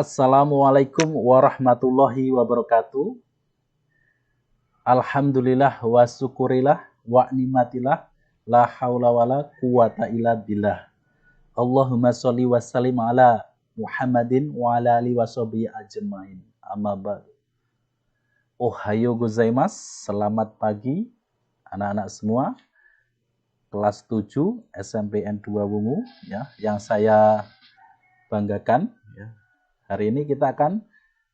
Assalamualaikum warahmatullahi wabarakatuh. Alhamdulillah wa syukurillah wa nimatillah la haula wala quwata illa billah. Allahumma sholli wa sallim ala Muhammadin wa ala alihi washabihi ajmain. Amma ba'du. Ohayo gozaimasu, selamat pagi anak-anak semua. Kelas 7 SMPN 2 Wungu ya, yang saya banggakan ya. Hari ini kita akan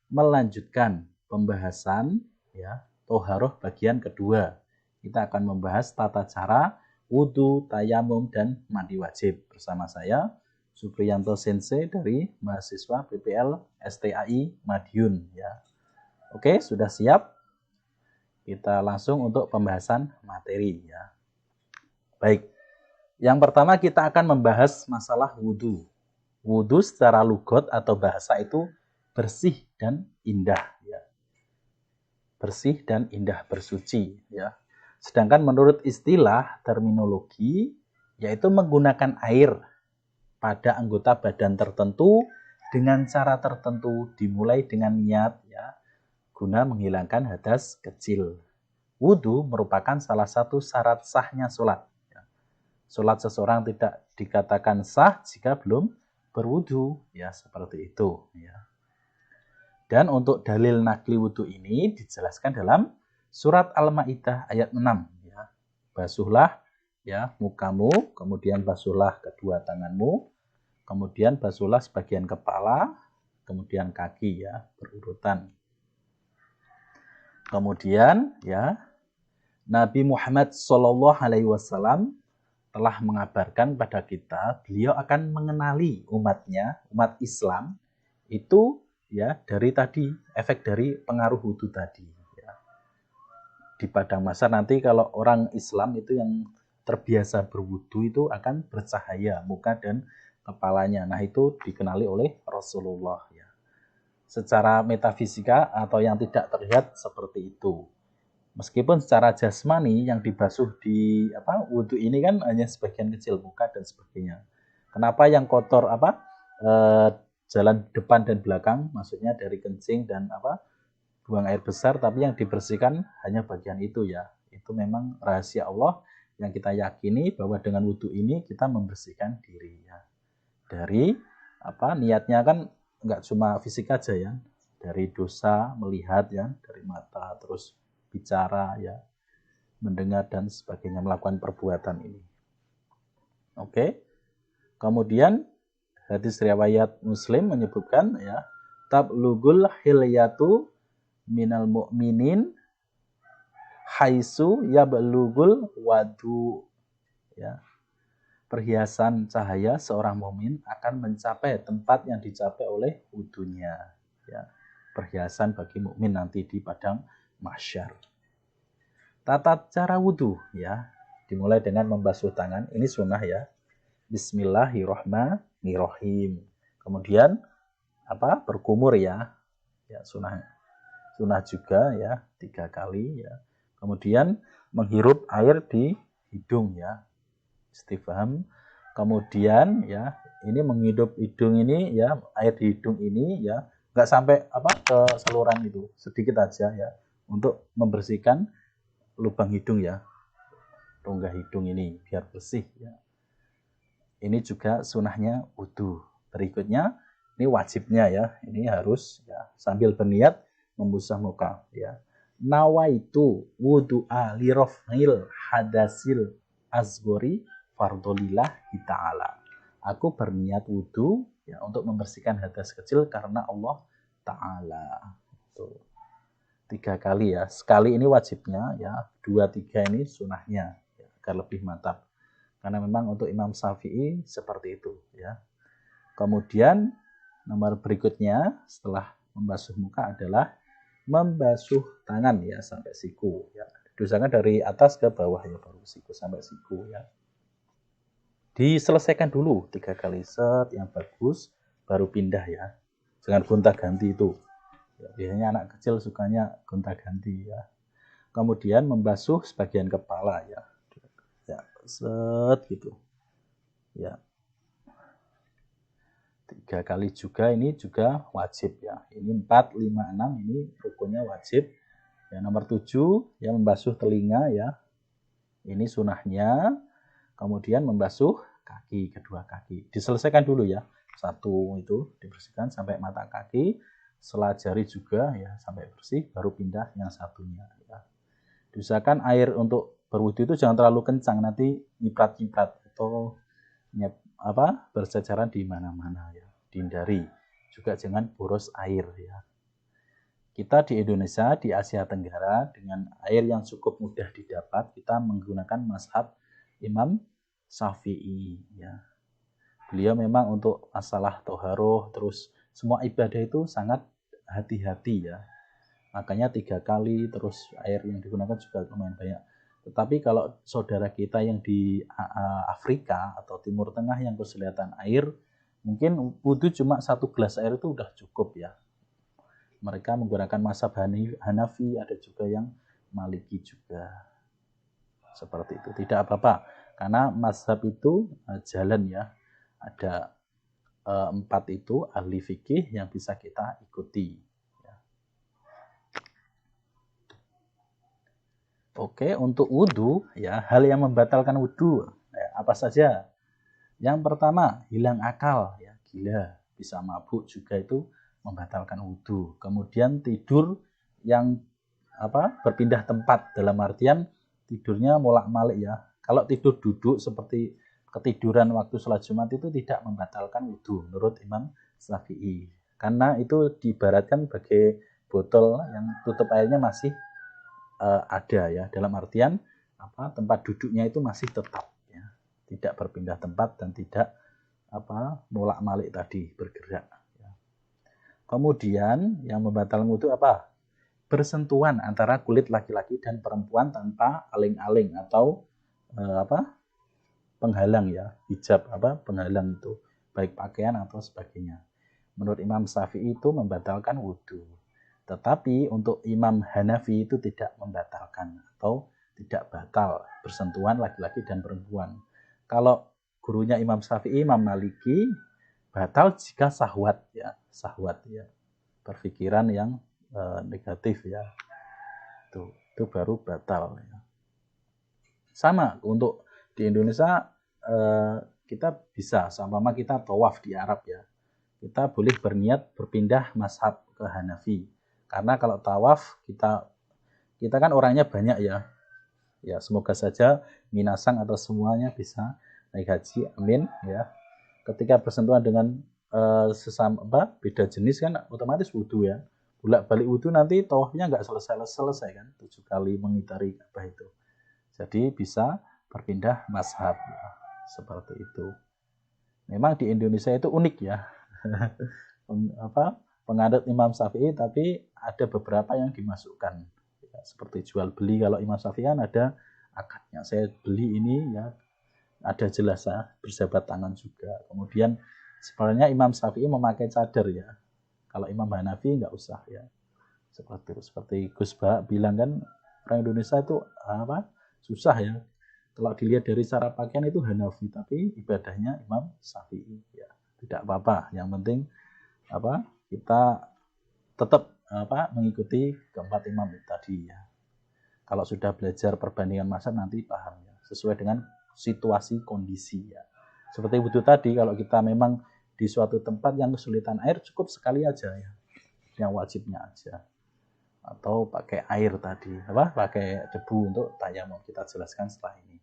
melanjutkan pembahasan ya Toharoh bagian kedua. Kita akan membahas tata cara wudhu, tayamum, dan mandi wajib bersama saya Supriyanto Sensei dari mahasiswa PPL STAI Madiun ya. Oke, sudah siap? Kita langsung untuk pembahasan materi ya. Baik. Yang pertama kita akan membahas masalah wudhu. Wudhu secara lugot atau bahasa itu bersih dan indah ya. Bersih dan indah, bersuci ya. Sedangkan menurut istilah terminologi yaitu menggunakan air pada anggota badan tertentu dengan cara tertentu, dimulai dengan niat ya, guna menghilangkan hadas kecil. Wudhu merupakan salah satu syarat sahnya sholat. Sholat seseorang tidak dikatakan sah jika belum berwudhu ya, seperti itu ya. Dan untuk dalil nakli wudhu ini dijelaskan dalam surat Al-Maidah ayat 6 ya. Basuhlah ya mukamu, kemudian basuhlah kedua tanganmu, kemudian basuhlah sebagian kepala, kemudian kaki ya, berurutan. Kemudian ya Nabi Muhammad SAW telah mengabarkan pada kita, beliau akan mengenali umatnya, umat Islam itu ya dari tadi, efek dari pengaruh wudhu tadi ya. Di padang mahsyar nanti kalau orang Islam itu yang terbiasa berwudhu itu akan bercahaya muka dan kepalanya. Nah, itu dikenali oleh Rasulullah ya. Secara metafisika atau yang tidak terlihat seperti itu. Meskipun secara jasmani yang dibasuh di wudhu ini kan hanya sebagian kecil muka dan sebagainya. Kenapa yang kotor jalan depan dan belakang, maksudnya dari kencing dan buang air besar, tapi yang dibersihkan hanya bagian itu ya. Itu memang rahasia Allah yang kita yakini bahwa dengan wudhu ini kita membersihkan diri ya. Dari niatnya kan nggak cuma fisik aja ya, dari dosa melihat ya, dari mata terus bicara ya, mendengar dan sebagainya, melakukan perbuatan ini. Oke. Kemudian hadis riwayat Muslim menyebutkan ya, tablugul hilyatu minal mu'minin haitsu yablugul wadu ya. Perhiasan cahaya seorang mukmin akan mencapai tempat yang dicapai oleh wudhunya ya. Perhiasan bagi mukmin nanti di padang mahsyar. Tata cara wudhu ya, dimulai dengan membasuh tangan, ini sunnah ya. Bismillahirrahmanirrahim. Kemudian berkumur ya, sunnah juga ya, 3 kali ya. Kemudian menghirup air di hidung ya, istifham. Kemudian ya, ini menghidup hidung ini ya, air di hidung ini ya, nggak sampai ke saluran itu, sedikit aja ya, untuk membersihkan lubang hidung ya, rongga hidung ini biar bersih ya. Ini juga sunnahnya wudhu. Berikutnya ini wajibnya ya, ini harus ya, sambil berniat membasuh muka ya. Nawaitu wudu'a liraf'il hadasil asghari fardholillahi ta'ala. Aku berniat wudhu ya untuk membersihkan hadas kecil karena Allah Ta'ala. Tuh. 3 kali ya. Sekali ini wajibnya ya, 2, 3 ini sunahnya ya, agar lebih mantap. Karena memang untuk Imam Syafi'i seperti itu ya. Kemudian nomor berikutnya setelah membasuh muka adalah membasuh tangan ya sampai siku ya. Diusahakan dari atas ke bawah ya, baru siku sampai siku ya. Diselesaikan dulu 3 kali set yang bagus, baru pindah ya. Jangan gonta-ganti itu. Ya, biasanya anak kecil sukanya gonta-ganti ya. Kemudian membasuh sebagian kepala ya. Ya, set gitu. Ya. 3 kali juga ini juga wajib ya. Ini 4, 5, 6 ini rukunnya wajib. Ya, nomor 7 yang membasuh telinga ya. Ini sunahnya. Kemudian membasuh kaki, kedua kaki. Diselesaikan dulu ya. Satu itu dibersihkan sampai mata kaki. Setelah jari juga ya sampai bersih, baru pindah yang satunya ya. Diusahakan air untuk berwudu itu jangan terlalu kencang, nanti nyiprat-nyiprat atau berceceran di mana-mana ya. Dihindari. Juga jangan boros air ya. Kita di Indonesia, di Asia Tenggara, dengan air yang cukup mudah didapat, kita menggunakan mazhab Imam Syafi'i ya. Beliau memang untuk masalah toharoh, terus semua ibadah itu sangat hati-hati ya. Makanya 3 kali, terus air yang digunakan juga lumayan banyak. Tetapi kalau saudara kita yang di Afrika atau Timur Tengah yang kesulitan air, mungkin wudu cuma 1 gelas air itu udah cukup ya. Mereka menggunakan mazhab Hanafi, ada juga yang Maliki juga. Seperti itu. Tidak apa-apa. Karena mazhab itu jalan ya. Ada 4 itu ahli fikih yang bisa kita ikuti. Oke, untuk wudhu, ya hal yang membatalkan wudhu ya, apa saja? Yang pertama, hilang akal, ya gila, bisa mabuk juga itu membatalkan wudhu. Kemudian tidur yang berpindah tempat, dalam artian tidurnya molak-malik ya. Kalau tidur duduk seperti ketiduran waktu sholat Jumat itu tidak membatalkan wudhu menurut Imam Syafi'i. Karena itu diibaratkan sebagai botol yang tutup airnya masih ada ya, dalam artian tempat duduknya itu masih tetap ya, tidak berpindah tempat dan tidak molak-malik tadi bergerak ya. Kemudian yang membatalkan wudhu apa? Bersentuhan antara kulit laki-laki dan perempuan tanpa aling-aling atau penghalang ya, hijab penghalang itu baik pakaian atau sebagainya. Menurut Imam Syafi'i itu membatalkan wudhu. Tetapi untuk Imam Hanafi itu tidak membatalkan atau tidak batal bersentuhan laki-laki dan perempuan. Kalau gurunya Imam Syafi'i, Imam Maliki, batal jika syahwat ya, berpikiran yang negatif ya. Itu baru batal ya. Sama untuk di Indonesia kita bisa, sama kita tawaf di Arab ya. Kita boleh berniat berpindah mazhab ke Hanafi. Karena kalau tawaf kita kan orangnya banyak ya. Ya, semoga saja Minasang atau semuanya bisa naik haji. Amin ya. Ketika bersentuhan dengan sesama beda jenis kan otomatis wudu ya. Bolak-balik wudu nanti tawafnya nggak selesai kan. 7 kali mengitari Ka'bah itu. Jadi bisa berpindah mazhab ya. Seperti itu. Memang di Indonesia itu unik ya. Penganut Imam Syafi'i, tapi ada beberapa yang dimasukkan ya, seperti jual beli. Kalau Imam Syafi'i kan ada akadnya, saya beli ini ya, ada jelas ya, berjabat tangan juga. Kemudian sebenarnya Imam Syafi'i memakai cadar ya, kalau Imam Hanafi nggak usah ya. Seperti Gus Ba bilang kan, orang Indonesia itu susah ya, kalau dilihat dari cara pakaian itu Hanafi, tapi ibadahnya Imam Syafi'i ya. Tidak apa-apa, yang penting kita tetap mengikuti keempat imam tadi ya. Kalau sudah belajar perbandingan mazhab nanti paham ya, sesuai dengan situasi kondisi ya. Seperti wudhu tadi, kalau kita memang di suatu tempat yang kesulitan air, cukup sekali aja ya, yang wajibnya aja. Atau pakai air tadi, pakai debu untuk tayamum, kita jelaskan setelah ini.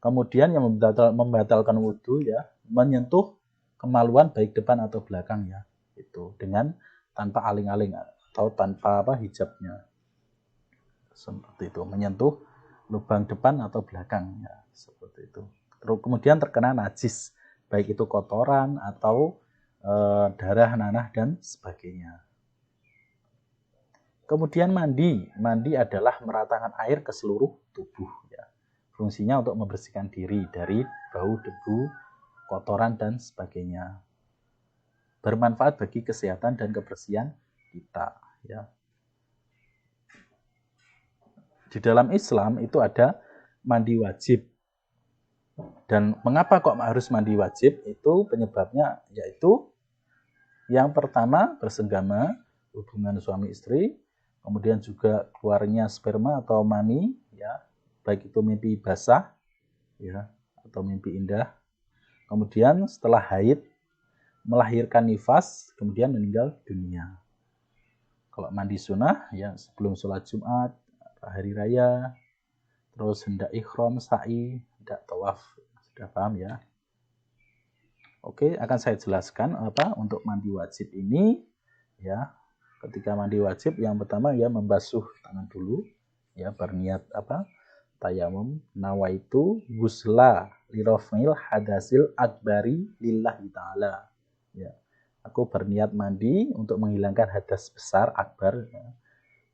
Kemudian yang membatalkan wudhu ya, menyentuh kemaluan baik depan atau belakang ya, itu dengan tanpa aling-aling atau tanpa hijabnya, seperti itu, menyentuh lubang depan atau belakang ya, seperti itu. Terus kemudian terkena najis, baik itu kotoran atau darah, nanah dan sebagainya. Kemudian mandi adalah meratakan air ke seluruh tubuh ya. Fungsinya untuk membersihkan diri dari bau, debu, kotoran dan sebagainya. Bermanfaat bagi kesehatan dan kebersihan kita ya. Di dalam Islam itu ada mandi wajib. Dan mengapa kok harus mandi wajib? Itu penyebabnya yaitu Yang pertama, bersenggama, hubungan suami istri, kemudian juga keluarnya sperma atau mani, ya, baik itu mimpi basah, ya, atau mimpi indah. Kemudian setelah haid, melahirkan nifas, kemudian meninggal dunia. Kalau mandi sunnah, ya sebelum sholat Jumat, hari raya, terus hendak ikhram, sa'i, hendak tawaf. Sudah paham ya? Oke, akan saya jelaskan apa untuk mandi wajib ini. Ya, ketika mandi wajib, yang pertama ya membasuh tangan dulu, ya berniat apa? Tayamum, nawaitu gusla lirofil hadasil akbari lillahi ta'ala. Ya, aku berniat mandi untuk menghilangkan hadas besar akbar, ya.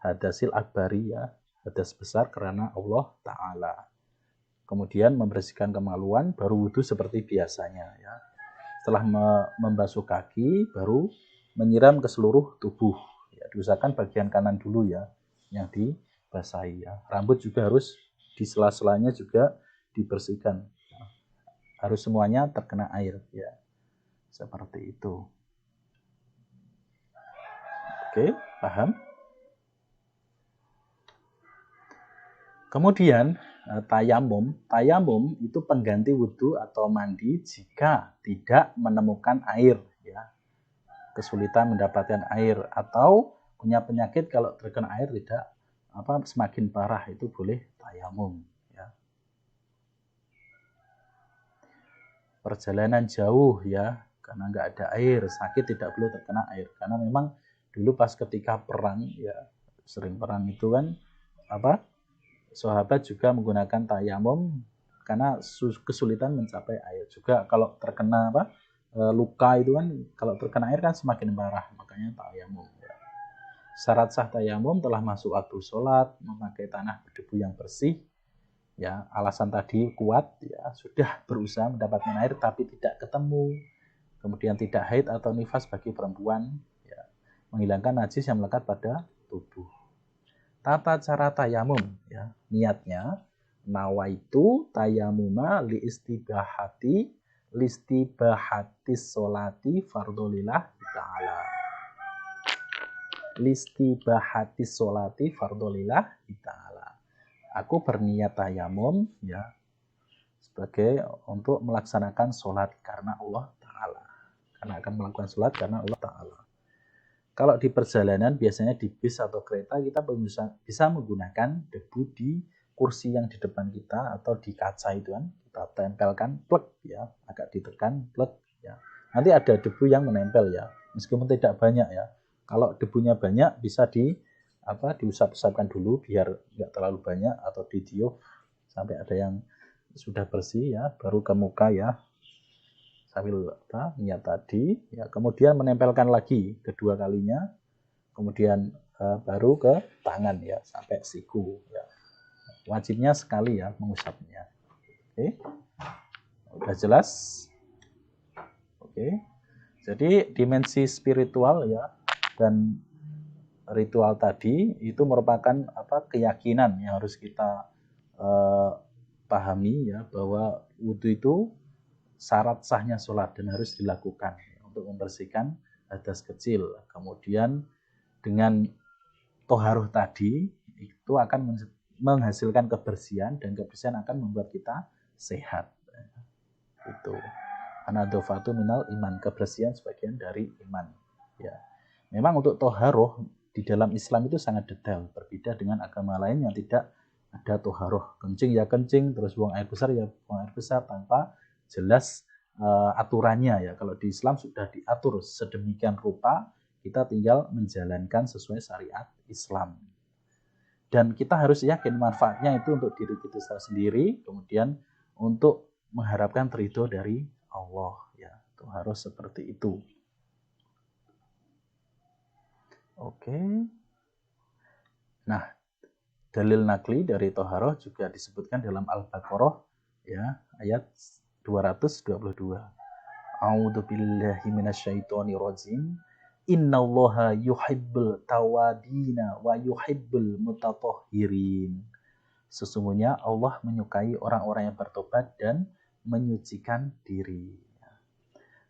Hadasil akbari, ya, hadas besar karena Allah Ta'ala. Kemudian membersihkan kemaluan, baru wudhu seperti biasanya, ya. Setelah membasuh kaki, baru menyiram ke seluruh tubuh, ya. Diusahakan bagian kanan dulu, ya, yang dibasahi, ya. Rambut juga harus di sela-selanya juga dibersihkan, harus semuanya terkena air, ya, seperti itu. Oke, paham? Kemudian tayamum itu pengganti wudhu atau mandi jika tidak menemukan air, ya, kesulitan mendapatkan air atau punya penyakit, kalau terkena air tidak semakin parah, itu boleh tayamum, ya. Perjalanan jauh, ya, karena nggak ada air, sakit tidak boleh terkena air, karena memang dulu pas ketika perang, ya, sering perang itu kan sahabat juga menggunakan tayamum karena kesulitan mencapai air. Juga kalau terkena luka itu kan, kalau terkena air kan semakin parah, makanya tayamum, ya. Syarat sah tayamum telah masuk waktu sholat, memakai tanah berdebu yang bersih, ya, alasan tadi kuat, ya, sudah berusaha mendapatkan air tapi tidak ketemu, kemudian tidak haid atau nifas bagi perempuan, ya, menghilangkan najis yang melekat pada tubuh. Tata cara tayamum, ya, niatnya nawaitu tayamuma listibahati sholati fardolillah ta'ala. Listibahati sholati fardolillah ta'ala. Aku berniat tayamum, ya, sebagai untuk melaksanakan sholat karena Allah Ta'ala. Karena akan melakukan sholat karena Allah Ta'ala. Kalau di perjalanan, biasanya di bis atau kereta, kita bisa menggunakan debu di kursi yang di depan kita atau di kaca itu kan, kita tempelkan plek, ya, agak ditekan plek, ya. Nanti ada debu yang menempel, ya, meskipun tidak banyak, ya. Kalau debunya banyak bisa diusap-usapkan dulu biar nggak terlalu banyak, atau ditiup sampai ada yang sudah bersih, ya, baru ke muka, ya, sambil niat tadi, ya, kemudian menempelkan lagi kedua kalinya, kemudian baru ke tangan, ya, sampai siku, ya. Wajibnya sekali, ya, mengusapnya. Oke, udah jelas? Oke, jadi dimensi spiritual, ya, dan ritual tadi itu merupakan keyakinan yang harus kita pahami, ya, bahwa wudhu itu syarat sahnya sholat dan harus dilakukan untuk membersihkan hadas kecil. Kemudian dengan toharoh tadi itu akan menghasilkan kebersihan, dan kebersihan akan membuat kita sehat. Itu anadofatu minal iman, kebersihan sebagian dari iman, ya. Memang untuk toharoh di dalam Islam itu sangat detail, berbeda dengan agama lain yang tidak ada toharoh. Kencing ya kencing, terus buang air besar ya buang air besar, tanpa jelas aturannya, ya. Kalau di Islam sudah diatur sedemikian rupa, kita tinggal menjalankan sesuai syariat Islam. Dan kita harus yakin manfaatnya itu untuk diri kita sendiri, kemudian untuk mengharapkan ridho dari Allah, ya. Itu harus seperti itu. Oke. Nah, dalil nakli dari toharoh juga disebutkan dalam Al-Baqarah, ya, ayat 222. A'udzubillahi minasyaitonirrajim. Innallaha yuhibbul tawabina wa yuhibbul mutatahhirin. Sesungguhnya Allah menyukai orang-orang yang bertobat dan menyucikan diri.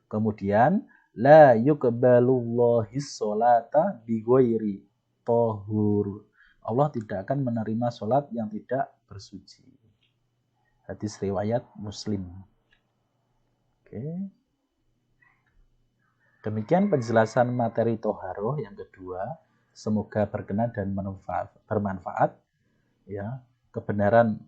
Kemudian La yuqbalullahi sholata bighairi tahur. Allah tidak akan menerima sholat yang tidak bersuci. Hadis riwayat Muslim. Oke. Demikian penjelasan materi toharoh yang kedua. Semoga berkenan dan bermanfaat. Ya, kebenaran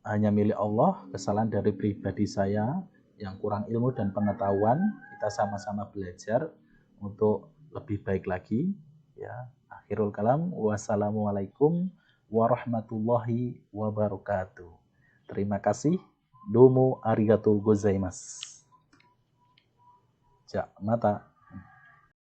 hanya milik Allah, kesalahan dari pribadi saya yang kurang ilmu dan pengetahuan, kita sama-sama belajar untuk lebih baik lagi. Ya, akhirul kalam, wassalamualaikum warahmatullahi wabarakatuh. Terima kasih. Domo arigatou gozaimasu. Ja, mata.